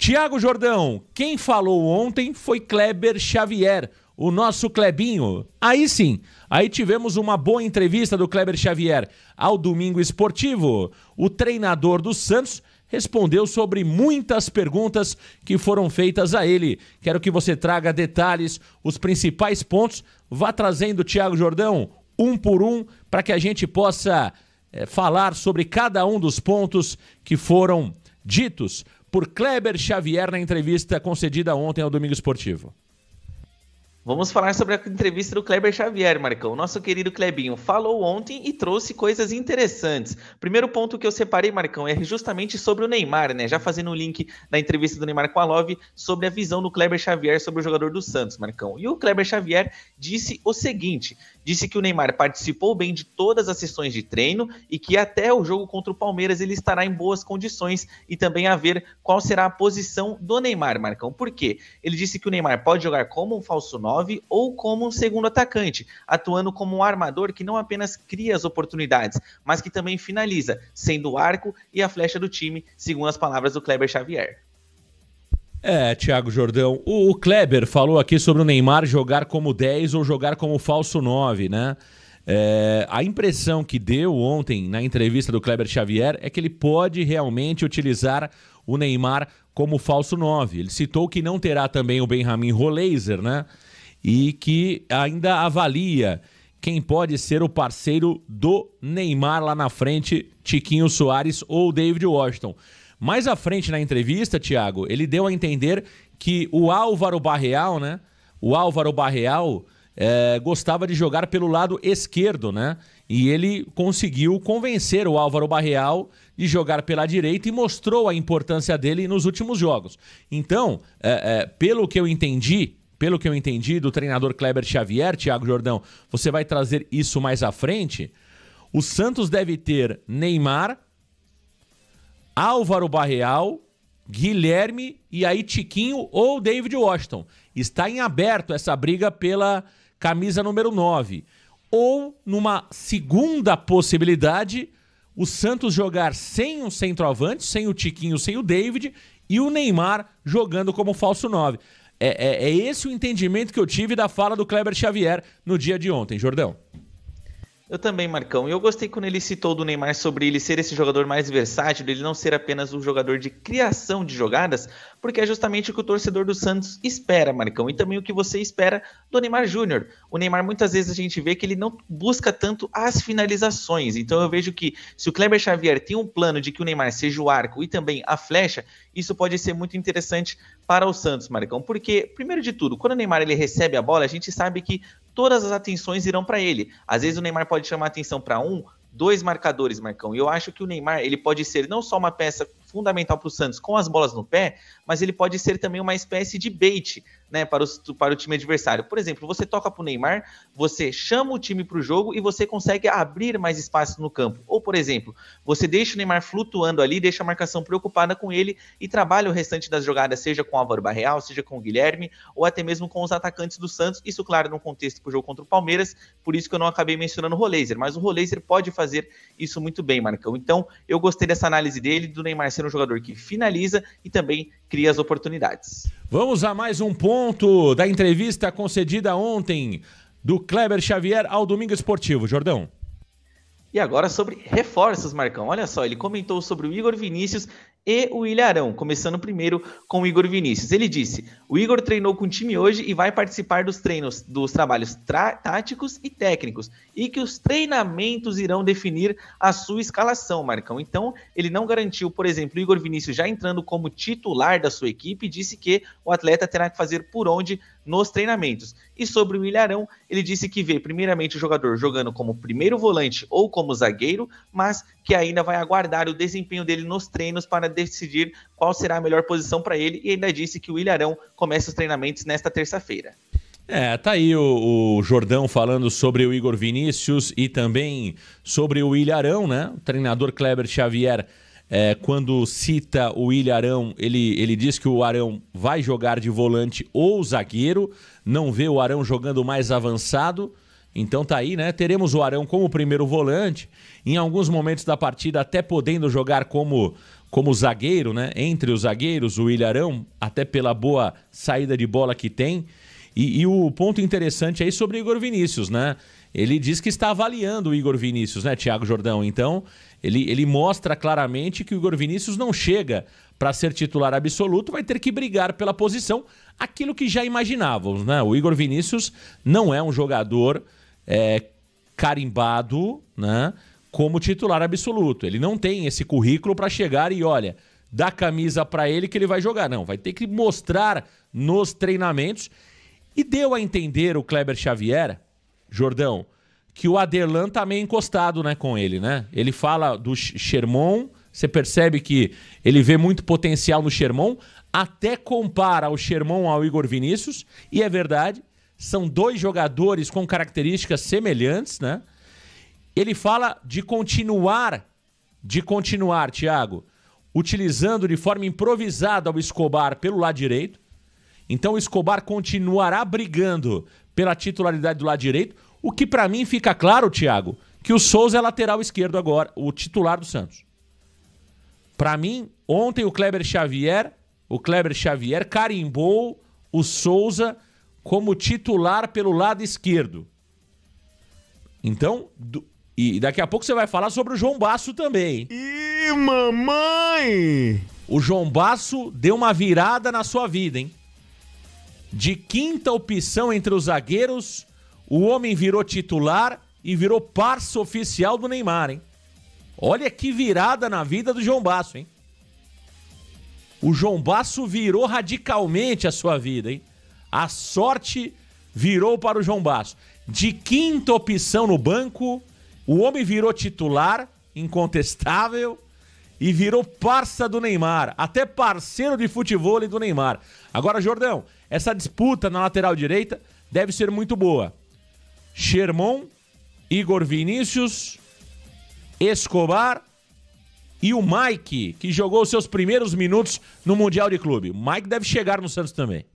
Tiago Jordão, quem falou ontem foi Kleber Xavier, o nosso Clebinho. Aí sim, aí tivemos uma boa entrevista do Kleber Xavier ao Domingo Esportivo. O treinador do Santos respondeu sobre muitas perguntas que foram feitas a ele. Quero que você traga detalhes, os principais pontos. Vá trazendo, Tiago Jordão, um por um, para que a gente possa falar sobre cada um dos pontos que foram ditos por Kleber Xavier na entrevista concedida ontem ao Domingo Esportivo. Vamos falar sobre a entrevista do Kleber Xavier, Marcão. Nosso querido Clebinho falou ontem e trouxe coisas interessantes. Primeiro ponto que eu separei, Marcão, é justamente sobre o Neymar, né? Já fazendo o link da entrevista do Neymar com a Love sobre a visão do Kleber Xavier sobre o jogador do Santos, Marcão. E o Kleber Xavier disse o seguinte, disse que o Neymar participou bem de todas as sessões de treino e que até o jogo contra o Palmeiras ele estará em boas condições e também a ver qual será a posição do Neymar, Marcão. Por quê? Ele disse que o Neymar pode jogar como um falso 9 ou como um segundo atacante, atuando como um armador que não apenas cria as oportunidades, mas que também finaliza, sendo o arco e a flecha do time, segundo as palavras do Kleber Xavier. Tiago Jordão, o Kleber falou aqui sobre o Neymar jogar como 10 ou jogar como falso 9, né? A impressão que deu ontem na entrevista do Kleber Xavier é que ele pode realmente utilizar o Neymar como falso 9. Ele citou que não terá também o Benjamin Roleiser, né? E que ainda avalia quem pode ser o parceiro do Neymar lá na frente, Tiquinho Soares ou David Washington. Mais à frente na entrevista, Thiago, ele deu a entender que o Álvaro Barreal, né? O Álvaro Barreal gostava de jogar pelo lado esquerdo, né? E ele conseguiu convencer o Álvaro Barreal de jogar pela direita e mostrou a importância dele nos últimos jogos. Então, pelo que eu entendi do treinador Kleber Xavier, Tiago Jordão, você vai trazer isso mais à frente, o Santos deve ter Neymar, Álvaro Barreal, Guilherme e aí Tiquinho ou David Washington. Está em aberto essa briga pela camisa número 9. Ou, numa segunda possibilidade, o Santos jogar sem um centroavante, sem o Tiquinho, sem o David e o Neymar jogando como falso 9. É esse o entendimento que eu tive da fala do Kleber Xavier no dia de ontem, Jordão. Eu também, Marcão. E eu gostei quando ele citou do Neymar sobre ele ser esse jogador mais versátil, ele não ser apenas um jogador de criação de jogadas, porque é justamente o que o torcedor do Santos espera, Marcão. E também o que você espera do Neymar Júnior. O Neymar, muitas vezes, a gente vê que ele não busca tanto as finalizações. Então eu vejo que se o Kleber Xavier tem um plano de que o Neymar seja o arco e também a flecha, isso pode ser muito interessante para o Santos, Marcão. Porque, primeiro de tudo, quando o Neymar ele recebe a bola, a gente sabe que todas as atenções irão para ele. Às vezes o Neymar pode chamar atenção para 1, 2 marcadores, Marcão. E eu acho que o Neymar ele pode ser não só uma peça fundamental para o Santos com as bolas no pé, mas ele pode ser também uma espécie de bait, né, para o time adversário. Por exemplo, você toca para o Neymar, você chama o time para o jogo e você consegue abrir mais espaço no campo. Ou, por exemplo, você deixa o Neymar flutuando ali, deixa a marcação preocupada com ele e trabalha o restante das jogadas, seja com o Álvaro Barreal, seja com o Guilherme, ou até mesmo com os atacantes do Santos. Isso, claro, num contexto para o jogo contra o Palmeiras, por isso que eu não acabei mencionando o Roleiser, mas o Roleiser pode fazer isso muito bem, Marcão. Então, eu gostei dessa análise dele, do Neymar ser um jogador que finaliza e também cria as oportunidades. Vamos a mais um ponto da entrevista concedida ontem do Kleber Xavier ao Domingo Esportivo. Jordão. E agora sobre reforços, Marcão. Olha só, ele comentou sobre o Igor Vinícius e o Ilharão, começando primeiro com o Igor Vinícius. Ele disse, o Igor treinou com o time hoje e vai participar dos treinos, dos trabalhos táticos e técnicos, e que os treinamentos irão definir a sua escalação, Marcão. Então, ele não garantiu, por exemplo, o Igor Vinícius já entrando como titular da sua equipe, disse que o atleta terá que fazer por onde nos treinamentos. E sobre o Ilharão, ele disse que vê primeiramente o jogador jogando como primeiro volante ou como zagueiro, mas que ainda vai aguardar o desempenho dele nos treinos para decidir qual será a melhor posição para ele, e ainda disse que o Ilharão começa os treinamentos nesta terça-feira. Tá aí o Jordão falando sobre o Igor Vinícius e também sobre o Ilharão, né? O treinador Kleber Xavier, quando cita o Ilharão, ele diz que o Arão vai jogar de volante ou zagueiro, não vê o Arão jogando mais avançado, Então tá aí, né? Teremos o Arão como primeiro volante, em alguns momentos da partida até podendo jogar como zagueiro, né? Entre os zagueiros, o William Arão, até pela boa saída de bola que tem. E o ponto interessante aí sobre o Igor Vinícius, né? Ele diz que está avaliando o Igor Vinícius, né, Thiago Jordão? Então, ele mostra claramente que o Igor Vinícius não chega para ser titular absoluto, vai ter que brigar pela posição, aquilo que já imaginávamos, né? O Igor Vinícius não é um jogador carimbado, né, como titular absoluto. Ele não tem esse currículo para chegar e, olha, dá camisa para ele que ele vai jogar. Não, vai ter que mostrar nos treinamentos. E deu a entender o Kleber Xavier, Jordão, que o Aderlan tá meio encostado, né, com ele, né? Ele fala do Sherman, você percebe que ele vê muito potencial no Sherman, até compara o Sherman ao Igor Vinícius, e é verdade, são dois jogadores com características semelhantes, né? Ele fala de continuar, Thiago, utilizando de forma improvisada o Escobar pelo lado direito. Então o Escobar continuará brigando pela titularidade do lado direito, o que para mim fica claro, Thiago, que o Souza é lateral esquerdo agora, o titular do Santos. Para mim, ontem o Kleber Xavier carimbou o Souza como titular pelo lado esquerdo. Então, e daqui a pouco você vai falar sobre o João Basso também. Ih, mamãe! O João Basso deu uma virada na sua vida, hein? De quinta opção entre os zagueiros, o homem virou titular e virou parça oficial do Neymar, hein? Olha que virada na vida do João Basso, hein? O João Basso virou radicalmente a sua vida, hein? A sorte virou para o João Basso. De quinta opção no banco, o homem virou titular, incontestável, e virou parça do Neymar, até parceiro de futebol do Neymar. Agora, Jordão, essa disputa na lateral direita deve ser muito boa. Sherman, Igor Vinícius, Escobar e o Mike, que jogou seus primeiros minutos no Mundial de Clube. O Mike deve chegar no Santos também.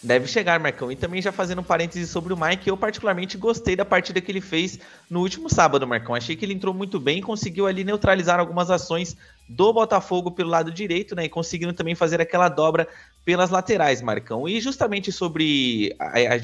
Deve chegar, Marcão. E também já fazendo um parênteses sobre o Mike, eu particularmente gostei da partida que ele fez no último sábado, Marcão. Achei que ele entrou muito bem e conseguiu ali neutralizar algumas ações do Botafogo pelo lado direito, né? E conseguindo também fazer aquela dobra pelas laterais, Marcão. E justamente sobre...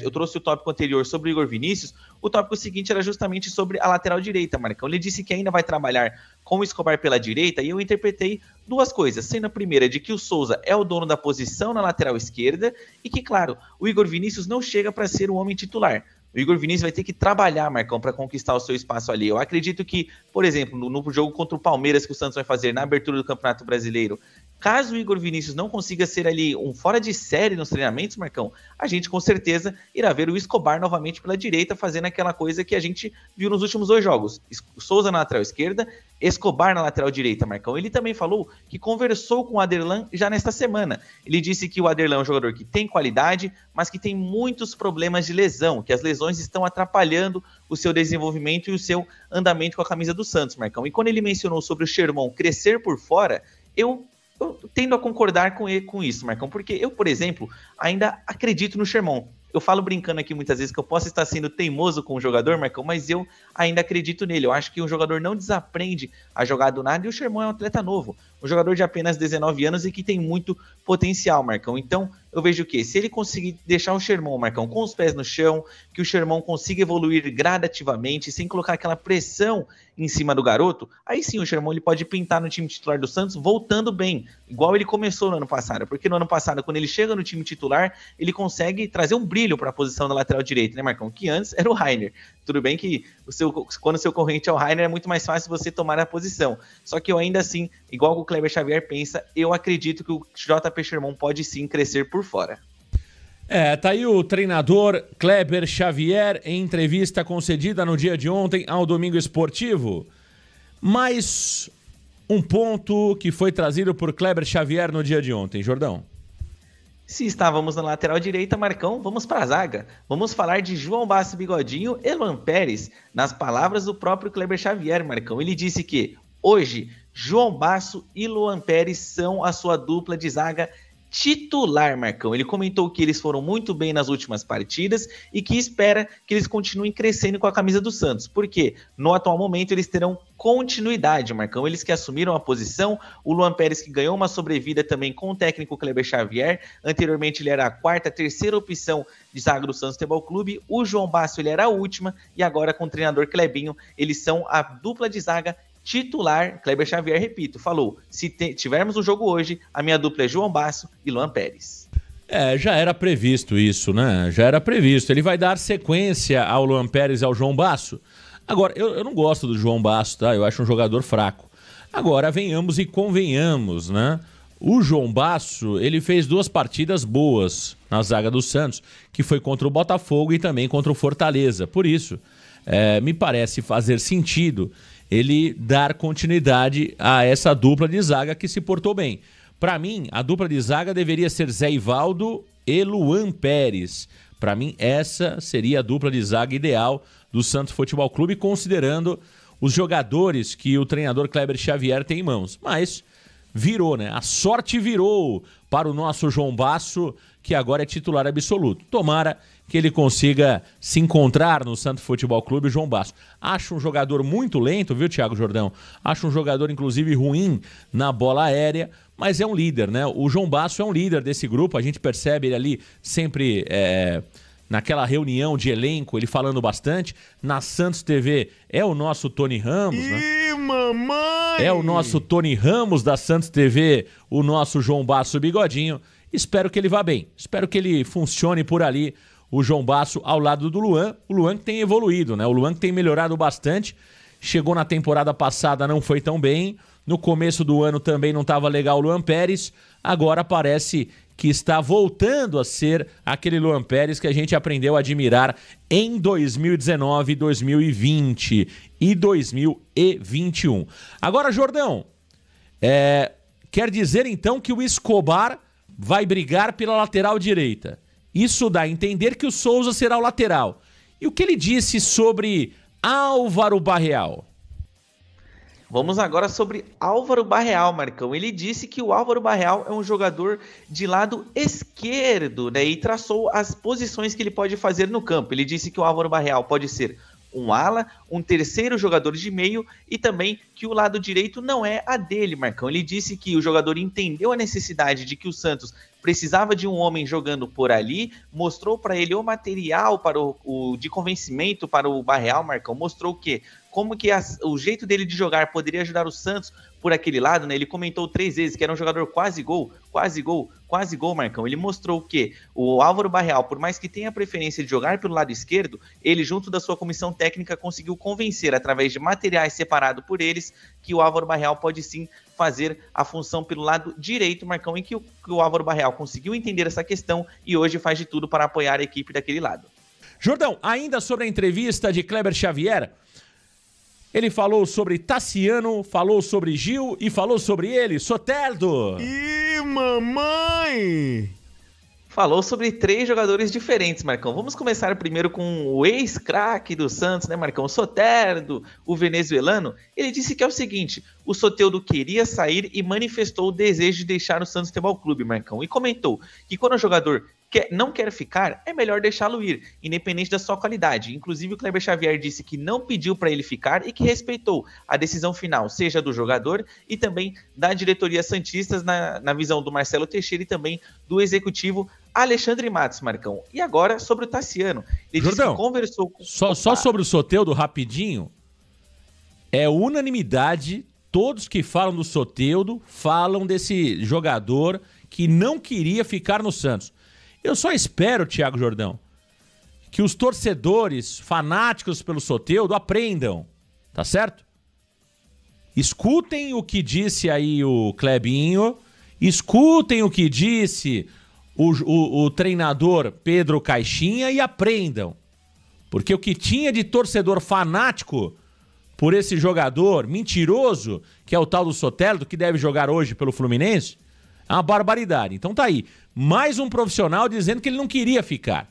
Eu trouxe o tópico anterior sobre o Igor Vinícius. O tópico seguinte era justamente sobre a lateral direita, Marcão. Ele disse que ainda vai trabalhar com o Escobar pela direita e eu interpretei duas coisas. Sendo a primeira de que o Souza é o dono da posição na lateral esquerda e que, claro, o Igor Vinícius não chega para ser o homem titular. O Igor Vinícius vai ter que trabalhar, Marcão, para conquistar o seu espaço ali. Eu acredito que, por exemplo, no jogo contra o Palmeiras que o Santos vai fazer na abertura do Campeonato Brasileiro, caso o Igor Vinícius não consiga ser ali um fora de série nos treinamentos, Marcão, a gente com certeza irá ver o Escobar novamente pela direita fazendo aquela coisa que a gente viu nos últimos dois jogos. Souza na lateral esquerda, Escobar na lateral direita, Marcão. Ele também falou que conversou com o Aderlan já nesta semana. Ele disse que o Aderlan é um jogador que tem qualidade, mas que tem muitos problemas de lesão, que as lesões estão atrapalhando o seu desenvolvimento e o seu andamento com a camisa do Santos, Marcão. E quando ele mencionou sobre o Sherman crescer por fora, eu tendo a concordar com isso, Marcão, porque eu, por exemplo, ainda acredito no Sherman. Eu falo brincando aqui muitas vezes que eu posso estar sendo teimoso com o jogador, Marcão, mas eu ainda acredito nele. Eu acho que um jogador não desaprende a jogar do nada e o Sherman é um atleta novo. Um jogador de apenas 19 anos e que tem muito potencial, Marcão. Então, eu vejo que se ele conseguir deixar o Sherman, Marcão, com os pés no chão, que o Sherman consiga evoluir gradativamente, sem colocar aquela pressão em cima do garoto, aí sim o Sherman ele pode pintar no time titular do Santos voltando bem, igual ele começou no ano passado. Porque no ano passado, quando ele chega no time titular, ele consegue trazer um brilho para a posição da lateral direita, né, Marcão? Que antes era o Rainer. Tudo bem que quando o seu corrente é o Rainer, é muito mais fácil você tomar a posição. Só que eu ainda assim, igual o Kleber Xavier pensa, eu acredito que o JP Sherman pode sim crescer por fora. Tá aí o treinador Kleber Xavier em entrevista concedida no dia de ontem ao Domingo Esportivo. Mais um ponto que foi trazido por Kleber Xavier no dia de ontem, Jordão. Se estávamos na lateral direita, Marcão, vamos para a zaga. Vamos falar de João Basso Bigodinho e Luan Pérez. Nas palavras do próprio Kleber Xavier, Marcão, ele disse que hoje João Basso e Luan Pérez são a sua dupla de zaga titular, Marcão. Ele comentou que eles foram muito bem nas últimas partidas e que espera que eles continuem crescendo com a camisa do Santos, porque no atual momento eles terão continuidade, Marcão. Eles que assumiram a posição, o Luan Pérez que ganhou uma sobrevida também com o técnico Kleber Xavier, anteriormente ele era a quarta, terceira opção de zaga do Santos Futebol Clube, o João Basso ele era a última, e agora com o treinador Clebinho, eles são a dupla de zaga titular. Kleber Xavier, repito, falou, se tivermos um jogo hoje, a minha dupla é João Basso e Luan Pérez. Já era previsto isso, né? Já era previsto. Ele vai dar sequência ao Luan Pérez e ao João Basso. Agora, eu não gosto do João Basso, tá? Eu acho um jogador fraco. Agora, venhamos e convenhamos, né? O João Basso, ele fez 2 partidas boas na zaga do Santos, que foi contra o Botafogo e também contra o Fortaleza. Por isso, me parece fazer sentido ele dar continuidade a essa dupla de zaga que se portou bem. Para mim, a dupla de zaga deveria ser Zé Ivaldo e Luan Pérez. Para mim, essa seria a dupla de zaga ideal do Santos Futebol Clube, considerando os jogadores que o treinador Kleber Xavier tem em mãos. Mas virou, né? A sorte virou para o nosso João Basso, que agora é titular absoluto. Tomara que ele consiga se encontrar no Santos Futebol Clube, o João Basso. Acho um jogador muito lento, viu, Thiago Jordão? Acho um jogador, inclusive, ruim na bola aérea, mas é um líder, né? O João Basso é um líder desse grupo, a gente percebe ele ali sempre naquela reunião de elenco, ele falando bastante. Na Santos TV é o nosso Tony Ramos, né? Ih, mamãe! É o nosso Tony Ramos da Santos TV, o nosso João Basso Bigodinho. Espero que ele vá bem, espero que ele funcione por ali, o João Basso ao lado do Luan. O Luan que tem evoluído, né? O Luan que tem melhorado bastante. Chegou na temporada passada, não foi tão bem. No começo do ano também não estava legal o Luan Pérez. Agora parece que está voltando a ser aquele Luan Pérez que a gente aprendeu a admirar em 2019, 2020 e 2021. Agora, Jordão, quer dizer então que o Escobar vai brigar pela lateral direita. Isso dá a entender que o Souza será o lateral. E o que ele disse sobre Álvaro Barreal? Vamos agora sobre Álvaro Barreal, Marcão. Ele disse que o Álvaro Barreal é um jogador de lado esquerdo, né? E traçou as posições que ele pode fazer no campo. Ele disse que o Álvaro Barreal pode ser um ala, um terceiro jogador de meio e também que o lado direito não é a dele, Marcão. Ele disse que o jogador entendeu a necessidade de que o Santos precisava de um homem jogando por ali, mostrou para ele o material para de convencimento para o Barreal, Marcão, mostrou que como que o jeito dele de jogar poderia ajudar o Santos por aquele lado, né? Ele comentou 3 vezes que era um jogador quase gol, Marcão. Ele mostrou que o Álvaro Barreal, por mais que tenha a preferência de jogar pelo lado esquerdo, ele junto da sua comissão técnica conseguiu convencer através de materiais separados por eles que o Álvaro Barreal pode sim fazer a função pelo lado direito, Marcão, em que o Álvaro Barreal conseguiu entender essa questão e hoje faz de tudo para apoiar a equipe daquele lado. Jordão, ainda sobre a entrevista de Kleber Xavier, ele falou sobre Tassiano, falou sobre Gil e falou sobre ele, Soteldo. Ih, mamãe! Falou sobre 3 jogadores diferentes, Marcão. Vamos começar primeiro com o ex-craque do Santos, né, Marcão? O Soteldo, o venezuelano. Ele disse que é o seguinte: o Soteldo queria sair e manifestou o desejo de deixar o Santos Futebol Clube, Marcão. E comentou que quando o jogador não quer ficar, é melhor deixá-lo ir, independente da sua qualidade. Inclusive, o Kleber Xavier disse que não pediu para ele ficar e que respeitou a decisão final, seja do jogador e também da diretoria santistas, na visão do Marcelo Teixeira e também do executivo Alexandre Matos, Marcão. E agora, sobre o Tassiano. Ele Jordão, disse que conversou com... Só sobre o Soteldo, rapidinho, é unanimidade, todos que falam do Soteldo falam desse jogador que não queria ficar no Santos. Eu só espero, Thiago Jordão, que os torcedores fanáticos pelo Soteldo aprendam, tá certo? Escutem o que disse aí o Clebinho, escutem o que disse o treinador Pedro Caixinha e aprendam. Porque o que tinha de torcedor fanático por esse jogador mentiroso, que é o tal do Soteldo, que deve jogar hoje pelo Fluminense, é uma barbaridade. Então tá aí, mais um profissional dizendo que ele não queria ficar.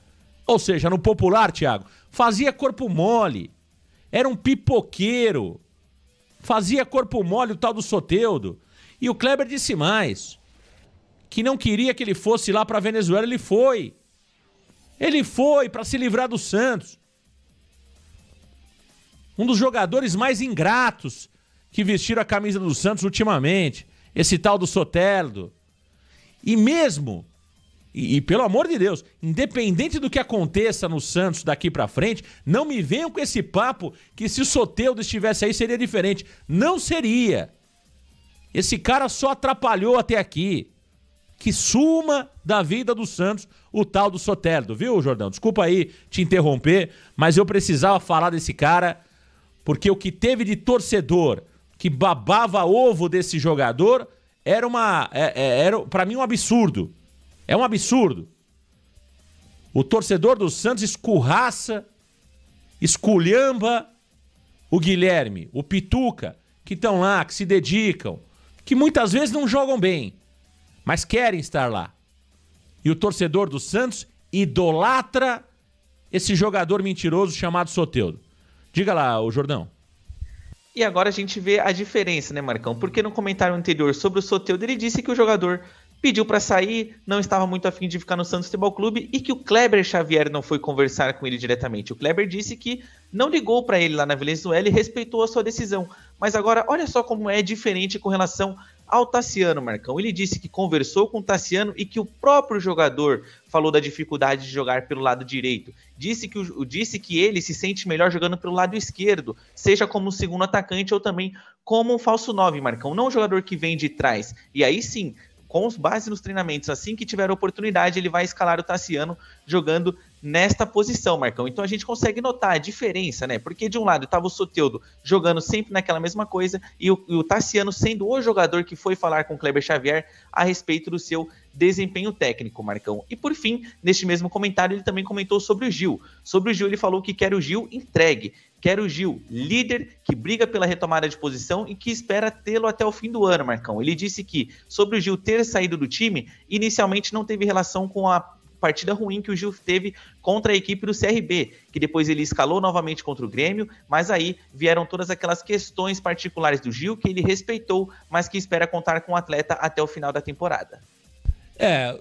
Ou seja, no popular, Thiago, fazia corpo mole, era um pipoqueiro, fazia corpo mole o tal do Soteldo. E o Kleber disse mais, que não queria que ele fosse lá para Venezuela, ele foi. Ele foi para se livrar do Santos. Um dos jogadores mais ingratos que vestiram a camisa do Santos ultimamente. Esse tal do Soteldo. E mesmo, e pelo amor de Deus, independente do que aconteça no Santos daqui pra frente, não me venham com esse papo que se o Soteldo estivesse aí seria diferente. Não seria. Esse cara só atrapalhou até aqui. Que suma da vida do Santos o tal do Soteldo, viu, Jordão? Desculpa aí te interromper, mas eu precisava falar desse cara, porque o que teve de torcedor que babava ovo desse jogador era para mim um absurdo. É um absurdo. O torcedor do Santos escurraça, esculhamba o Guilherme, o Pituca, que estão lá, que se dedicam, que muitas vezes não jogam bem, mas querem estar lá. E o torcedor do Santos idolatra esse jogador mentiroso chamado Soteldo. Diga lá, o Jordão. E agora a gente vê a diferença, né, Marcão? Porque no comentário anterior sobre o Soteldo, ele disse que o jogador pediu para sair, não estava muito afim de ficar no Santos Futebol Clube e que o Kleber Xavier não foi conversar com ele diretamente. O Kleber disse que não ligou para ele lá na Venezuela e respeitou a sua decisão. Mas agora, olha só como é diferente com relação ao Tassiano, Marcão. Ele disse que conversou com o Tassiano e que o próprio jogador falou da dificuldade de jogar pelo lado direito. Disse que ele se sente melhor jogando pelo lado esquerdo, seja como segundo atacante ou também como um falso 9, Marcão. Não um jogador que vem de trás. E aí sim, com base nos treinamentos, assim que tiver oportunidade, ele vai escalar o Tassiano jogando nesta posição, Marcão. Então a gente consegue notar a diferença, né? Porque de um lado estava o Soteldo jogando sempre naquela mesma coisa e o Tassiano sendo o jogador que foi falar com o Kleber Xavier a respeito do seu desempenho técnico, Marcão. E por fim, neste mesmo comentário, ele também comentou sobre o Gil. Sobre o Gil, ele falou que quer o Gil entregue. Quer o Gil líder, que briga pela retomada de posição e que espera tê-lo até o fim do ano, Marcão. Ele disse que, sobre o Gil ter saído do time, inicialmente não teve relação com a partida ruim que o Gil teve contra a equipe do CRB, que depois ele escalou novamente contra o Grêmio, mas aí vieram todas aquelas questões particulares do Gil que ele respeitou, mas que espera contar com o atleta até o final da temporada.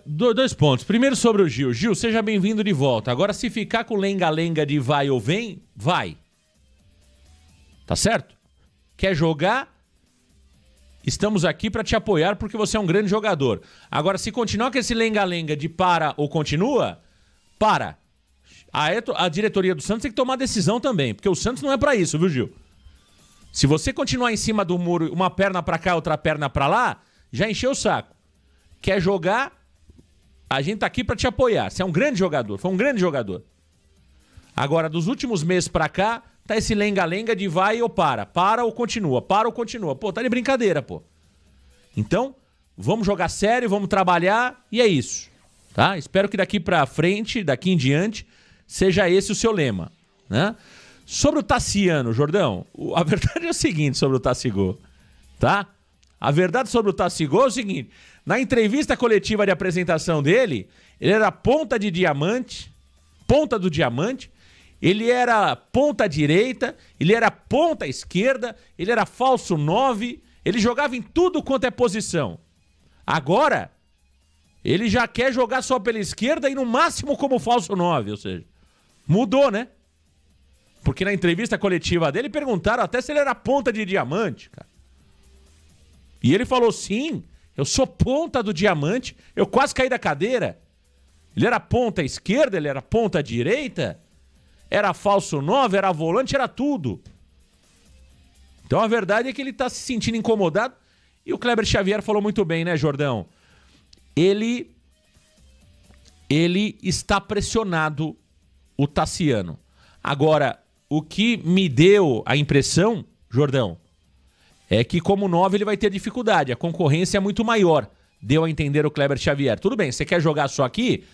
Dois pontos. Primeiro sobre o Gil. Gil, seja bem-vindo de volta. Agora, se ficar com lenga-lenga de vai ou vem, vai. Tá certo? Quer jogar? Estamos aqui para te apoiar porque você é um grande jogador. Agora, se continuar com esse lenga-lenga de para ou continua, para. A diretoria do Santos tem que tomar decisão também, porque o Santos não é para isso, viu, Gil? Se você continuar em cima do muro, uma perna para cá, outra perna para lá, já encheu o saco. Quer jogar? A gente tá aqui para te apoiar. Você é um grande jogador, foi um grande jogador. Agora, dos últimos meses para cá, tá esse lenga-lenga de vai ou para ou continua, para ou continua. Pô, tá de brincadeira, pô. Então, vamos jogar sério, vamos trabalhar e é isso, tá? Espero que daqui pra frente, daqui em diante, seja esse o seu lema, né? Sobre o Tassiano, Jordão, a verdade é o seguinte sobre o Tassigol, tá? A verdade sobre o Tassigol é o seguinte, na entrevista coletiva de apresentação dele, ele era ponta de diamante, ponta do diamante, ele era ponta direita, ele era ponta esquerda, ele era falso 9, ele jogava em tudo quanto é posição. Agora, ele já quer jogar só pela esquerda e no máximo como falso 9, ou seja, mudou, né? Porque na entrevista coletiva dele perguntaram até se ele era ponta de diamante, cara. E ele falou, sim, eu sou ponta do diamante, eu quase caí da cadeira. Ele era ponta esquerda, ele era ponta direita... Era falso 9, era volante, era tudo. Então a verdade é que ele tá se sentindo incomodado. E o Kleber Xavier falou muito bem, né, Jordão? Ele está pressionado, o Tassiano. Agora, o que me deu a impressão, Jordão, é que como 9 ele vai ter dificuldade. A concorrência é muito maior. Deu a entender o Kleber Xavier. Tudo bem, você quer jogar só que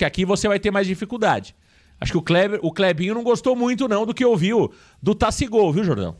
aqui você vai ter mais dificuldade. Acho que o Clebinho não gostou muito não do que ouviu do Tassigol, viu, Jordão?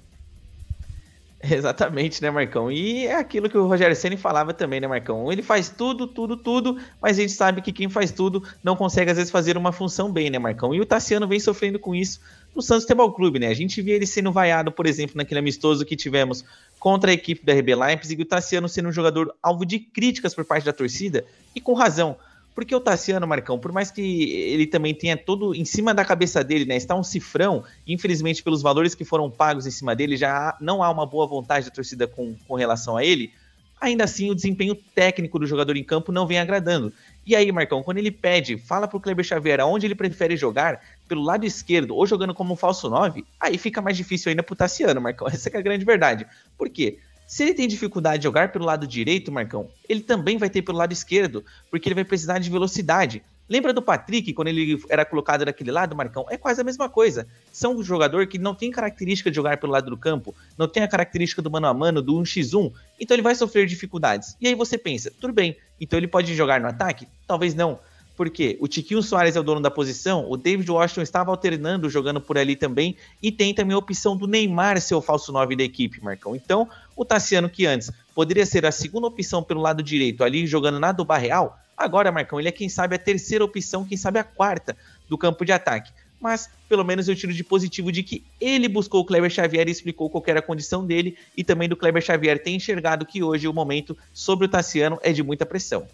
Exatamente, né, Marcão? E é aquilo que o Rogério Ceni falava também, né, Marcão? Ele faz tudo, tudo, tudo, mas a gente sabe que quem faz tudo não consegue, às vezes, fazer uma função bem, né, Marcão? E o Tassiano vem sofrendo com isso no Santos Futebol Clube, né? A gente via ele sendo vaiado, por exemplo, naquele amistoso que tivemos contra a equipe da RB Leipzig, e o Tassiano sendo um jogador alvo de críticas por parte da torcida, e com razão. Porque o Tassiano, Marcão, por mais que ele também tenha todo em cima da cabeça dele, né? Está um cifrão, infelizmente, pelos valores que foram pagos em cima dele, já não há uma boa vontade da torcida com relação a ele. Ainda assim, o desempenho técnico do jogador em campo não vem agradando. E aí, Marcão, quando ele pede, fala pro Kleber Xavier aonde ele prefere jogar, pelo lado esquerdo ou jogando como um falso 9, aí fica mais difícil ainda pro Tassiano, Marcão. Essa é a grande verdade. Por quê? Se ele tem dificuldade de jogar pelo lado direito, Marcão, ele também vai ter pelo lado esquerdo, porque ele vai precisar de velocidade. Lembra do Patrick, quando ele era colocado daquele lado, Marcão? É quase a mesma coisa. São um jogador que não tem característica de jogar pelo lado do campo, não tem a característica do mano a mano, do 1x1, então ele vai sofrer dificuldades. E aí você pensa, tudo bem, então ele pode jogar no ataque? Talvez não. Por quê? O Tiquinho Soares é o dono da posição, o David Washington estava alternando, jogando por ali também, e tem também a opção do Neymar ser o falso 9 da equipe, Marcão. Então, o Tassiano, que antes poderia ser a segunda opção pelo lado direito, ali jogando na do Barreal, agora, Marcão, ele é quem sabe a terceira opção, quem sabe a quarta do campo de ataque. Mas, pelo menos eu tiro de positivo de que ele buscou o Kleber Xavier e explicou qual era a condição dele, e também do Kleber Xavier ter enxergado que hoje o momento sobre o Tassiano é de muita pressão.